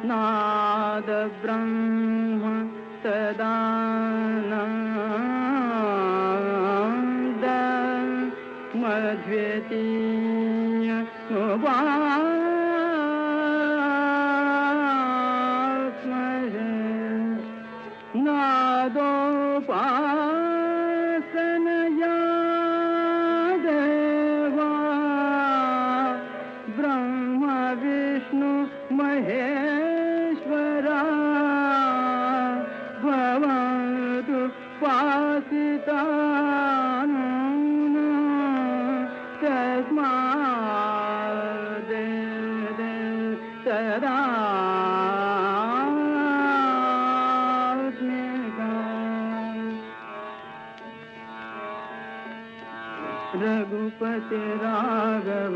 नाद ब्रह्म सदानंद मध्वेतीय नादोपासनया देवा ब्रह्म विष्णु महेश्वरा भवन्तु पासितान् तस्मात् सदा रघुपति राघव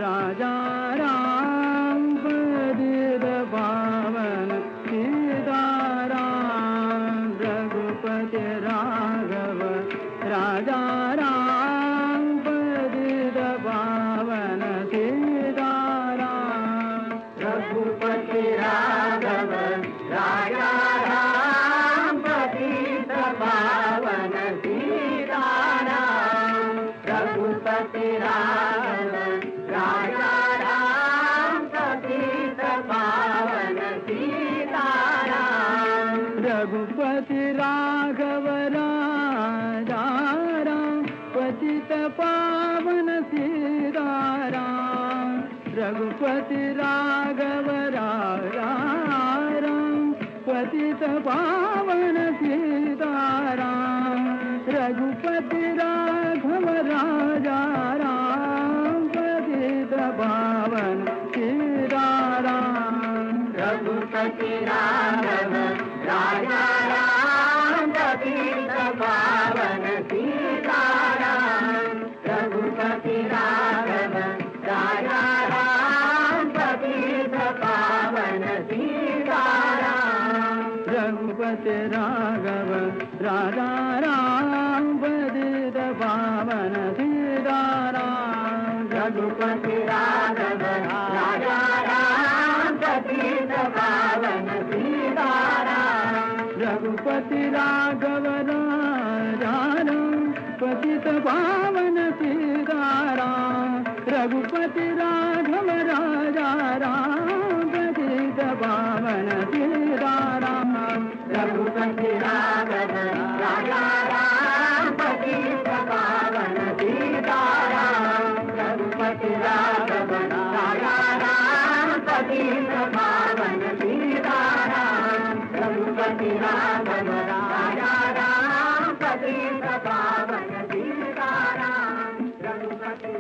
राजा राम पतित पावन सीताराम रघुपति राघव राजा राम पतित पावन सीताराम रघुपति राघव राजा राम पतित पावन सीताराम रघुपति राघव राजा राम पतित पावन सीताराम रघुपति राघव राजा राम पतित पावन सीताराम रघुपति राघव राजा राम पतित पावन सीताराम रघुपति राघव राजा राम पतित पावन सीताराम रघुपति राघव राजा राम पतित पावन सीताराम रघुपति राघव राजा राम पतित पावन सीताराम रघुपति राघव राजा राम पतित पावन सीताराम रघुपति राघव राजा राम पतित पावन सीताराम रघुपति राघव राजा राम पतित पावन सीताराम रघुपति राघव राजा राम पतित पावन सीताराम रघुपति राघव राजा राम पतित पावन सीताराम रघुपति राघव राजा राम पतित पावन सीताराम रघुपति राघव राजा राम पतित पावन सीताराम रघुपति